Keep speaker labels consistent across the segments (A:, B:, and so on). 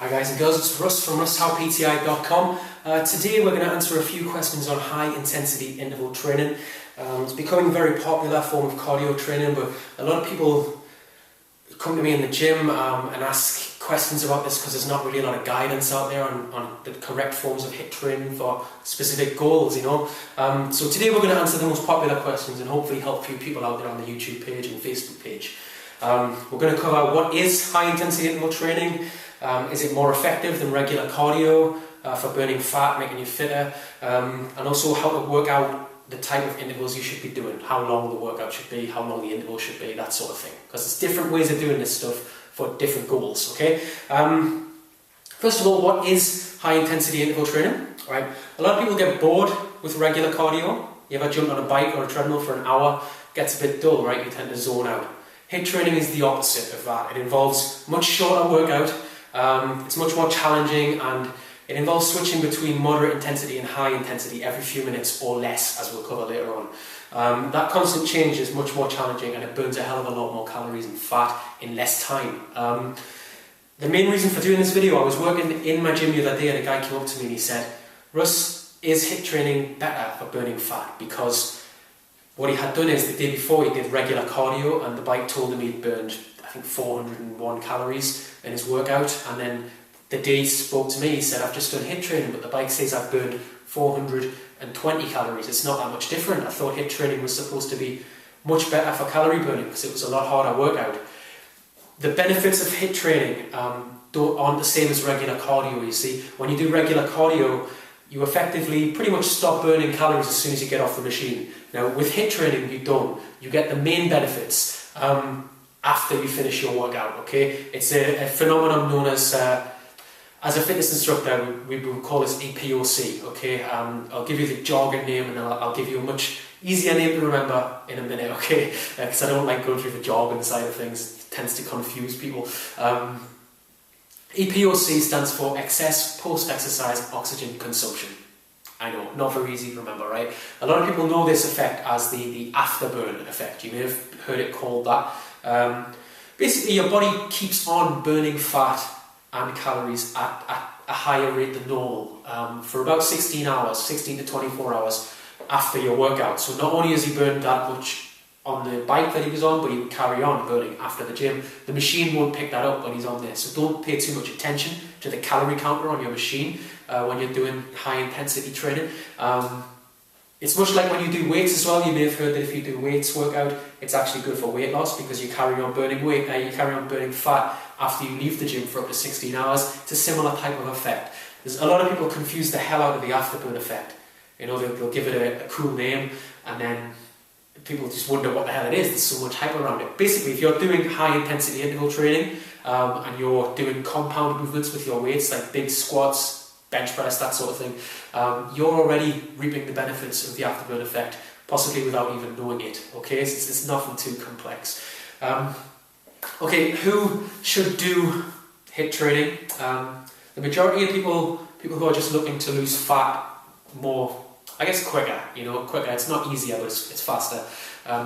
A: Hi guys and girls, it's Russ from rusthowpti.com. Today we're going to answer a few questions on high intensity interval training. It's becoming a very popular form of cardio training, but a lot of people come to me in the gym and ask questions about this because there's not really a lot of guidance out there on the correct forms of HIIT training for specific goals, you know. So today we're going to answer the most popular questions and hopefully help a few people out there on the YouTube page and Facebook page. We're going to cover what is high intensity interval training. Is it more effective than regular cardio for burning fat, making you fitter, and also how to work out the type of intervals you should be doing, how long the workout should be, how long the interval should be, that sort of thing. Because there's different ways of doing this stuff for different goals, okay? First of all, what is high intensity interval training? Right? A lot of people get bored with regular cardio. You ever jump on a bike or a treadmill for an hour, gets a bit dull, right? You tend to zone out. HIIT training is the opposite of that. It involves much shorter workout. It's much more challenging, and it involves switching between moderate intensity and high intensity every few minutes or less, as we'll cover later on. That constant change is much more challenging, and it burns a hell of a lot more calories and fat in less time. The main reason for doing this video, I was working in my gym the other day and a guy came up to me and he said, "Russ, is HIIT training better for burning fat?" Because what he had done is the day before he did regular cardio and the bike told him he'd burned, I think, 401 calories in his workout, and then the day he spoke to me he said, "I've just done HIIT training but the bike says I've burned 420 calories. It's not that much different. I thought HIIT training was supposed to be much better for calorie burning because it was a lot harder workout." The benefits of HIIT training aren't the same as regular cardio, you see. When you do regular cardio, you effectively pretty much stop burning calories as soon as you get off the machine. Now with HIIT training you don't. You get the main benefits after you finish your workout, okay? It's a phenomenon known as a fitness instructor, we would call this Epoc, okay? I'll give you the jargon name and I'll give you a much easier name to remember in a minute, okay? Because I don't like going through the jargon side of things, it tends to confuse people. Epoc stands for excess post-exercise oxygen consumption. I know, not very easy to remember, right? A lot of people know this effect as the afterburn effect. You may have heard it called that. Basically, your body keeps on burning fat and calories at a higher rate than normal for about 16 to 24 hours after your workout. So not only has he burned that much on the bike that he was on, but he would carry on burning after the gym. The machine won't pick that up when he's on there, so don't pay too much attention to the calorie counter on your machine when you're doing high intensity training. It's much like when you do weights as well. You may have heard that if you do weights workout, it's actually good for weight loss because you carry on burning you carry on burning fat after you leave the gym for up to 16 hours. It's a similar type of effect. There's a lot of people confuse the hell out of the afterburn effect. You know, they'll give it a cool name and then people just wonder what the hell it is. There's so much hype around it. Basically, if you're doing high intensity interval training and you're doing compound movements with your weights like big squats, bench press, that sort of thing, you're already reaping the benefits of the afterburn effect, possibly without even knowing it, okay? It's nothing too complex. Okay, who should do HIIT training? The majority of people who are just looking to lose fat more, I guess quicker, quicker. It's not easier, but it's faster,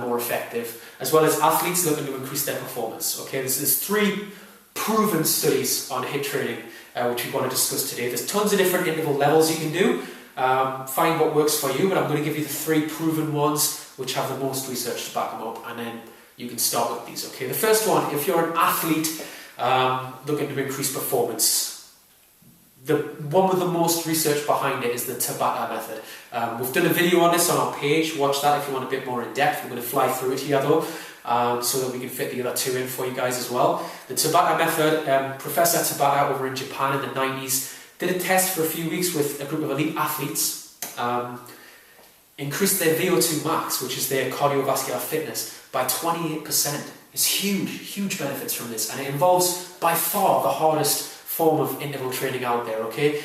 A: more effective, as well as athletes looking to increase their performance, okay? There's 3 proven studies on HIIT training which we want to discuss today. There's tons of different interval levels you can do. Find what works for you, but I'm going to give you the 3 proven ones which have the most research to back them up, and then you can start with these, okay? The first one, if you're an athlete looking to increase performance, the one with the most research behind it is the Tabata method. We've done a video on this on our page. Watch that if you want a bit more in depth. We're going to fly through it here though, so that we can fit the other 2 in for you guys as well. The Tabata method, Professor Tabata over in Japan in the 90s did a test for a few weeks with a group of elite athletes, increased their VO2 max, which is their cardiovascular fitness, by 28%. It's huge benefits from this, and it involves by far the hardest form of interval training out there, okay?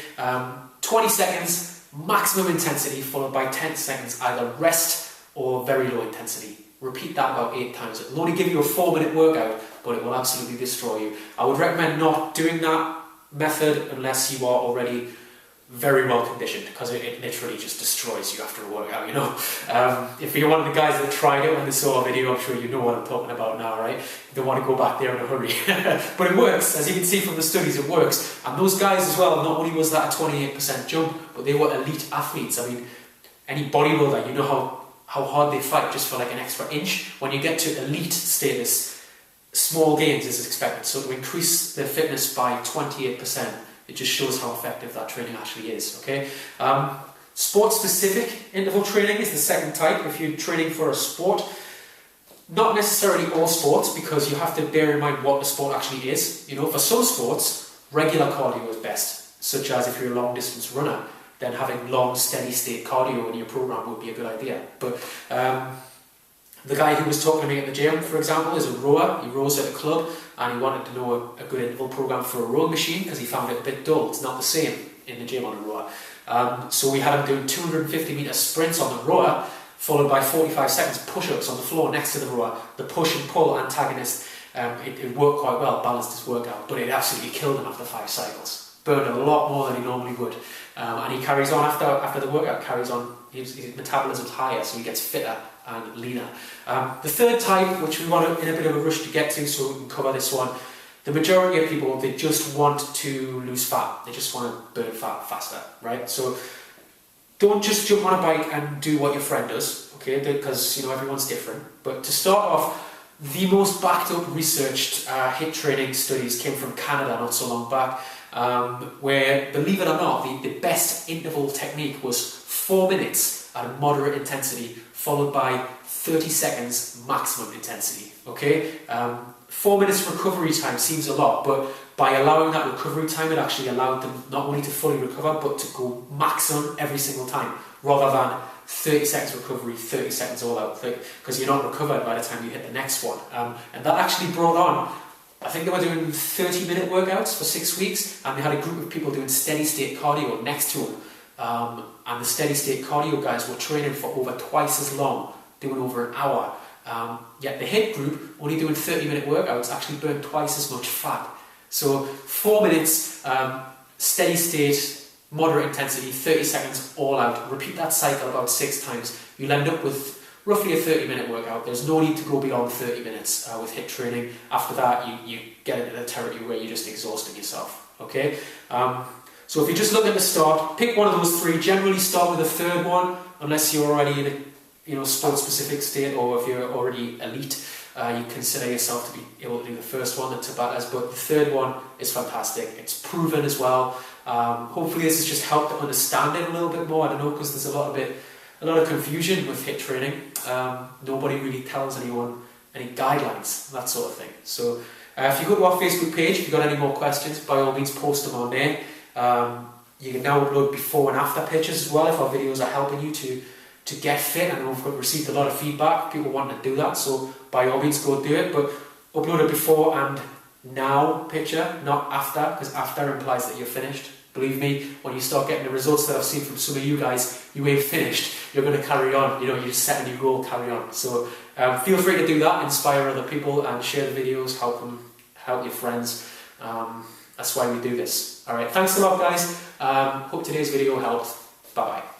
A: 20 seconds, maximum intensity, followed by 10 seconds, either rest or very low intensity. Repeat that about 8 times. It will only give you a 4-minute workout, but it will absolutely destroy you. I would recommend not doing that method unless you are already very well conditioned, because it literally just destroys you after a workout, you know. If you're one of the guys that tried it when they saw a video, I'm sure you know what I'm talking about now, right? You don't want to go back there in a hurry. But it works, as you can see from the studies, it works. And those guys as well, not only was that a 28% jump, but they were elite athletes. I mean, any bodybuilder, you know how hard they fight just for like an extra inch. When you get to elite status, small gains is expected. So to increase their fitness by 28%, it just shows how effective that training actually is, okay? Sport-specific interval training is the second type. If you're training for a sport, not necessarily all sports, because you have to bear in mind what the sport actually is. You know, for some sports, regular cardio is best, such as if you're a long-distance runner, then having long, steady-state cardio in your program would be a good idea. But the guy who was talking to me at the gym, for example, is a rower. He rows at a club, and he wanted to know a good interval program for a rowing machine because he found it a bit dull. It's not the same in the gym on a rower. So we had him doing 250-metre sprints on the rower, followed by 45 seconds push-ups on the floor next to the rower. The push and pull antagonist, it worked quite well, balanced his workout, but it absolutely killed him after 5 cycles. Burned a lot more than he normally would. And he carries on after the workout, his metabolism's higher, so he gets fitter and leaner. The third type, which we want in a bit of a rush to get to, so we can cover this one. The majority of people, they just want to lose fat. They just want to burn fat faster, right? So don't just jump on a bike and do what your friend does, okay? Because, you know, everyone's different. But to start off, the most backed up researched HIIT training studies came from Canada not so long back, where, believe it or not, the best interval technique was 4 minutes at a moderate intensity, followed by 30 seconds maximum intensity, okay? 4 minutes recovery time seems a lot, but by allowing that recovery time, it actually allowed them not only to fully recover, but to go maximum every single time, rather than 30 seconds recovery, 30 seconds all out, because you're not recovered by the time you hit the next one. And that actually brought on, I think they were doing 30-minute workouts for 6 weeks, and they had a group of people doing steady-state cardio next to them. And the steady-state cardio guys were training for over twice as long, doing over an hour. Yet the HIIT group, only doing 30-minute workouts, actually burned twice as much fat. So 4 minutes, steady state, moderate intensity, 30 seconds all out. Repeat that cycle about 6 times. You'll end up with roughly a 30-minute workout. There's no need to go beyond 30 minutes with HIIT training. After that, you get into the territory where you're just exhausting yourself. Okay? So if you're just looking to start, pick one of those 3. Generally start with a third one, unless you're already in a sport-specific state, or if you're already elite, you consider yourself to be able to do the first one, the Tabatas, but the third one is fantastic. It's proven as well. Hopefully this has just helped to understand it a little bit more. I don't know, because there's a lot of confusion with HIIT training. Nobody really tells anyone any guidelines, that sort of thing. So if you go to our Facebook page, if you've got any more questions, by all means post them on there. You can now upload before and after pictures as well if our videos are helping you to get fit. I know we've received a lot of feedback, people wanting to do that, so by all means go do it, but upload a before and now picture, not after, because after implies that you're finished. Believe me, when you start getting the results that I've seen from some of you guys, you ain't finished, you're going to carry on, you know, you just set a new goal, carry on. So feel free to do that, inspire other people and share the videos, help your friends. That's why we do this. Alright, thanks a lot guys, hope today's video helped, bye bye.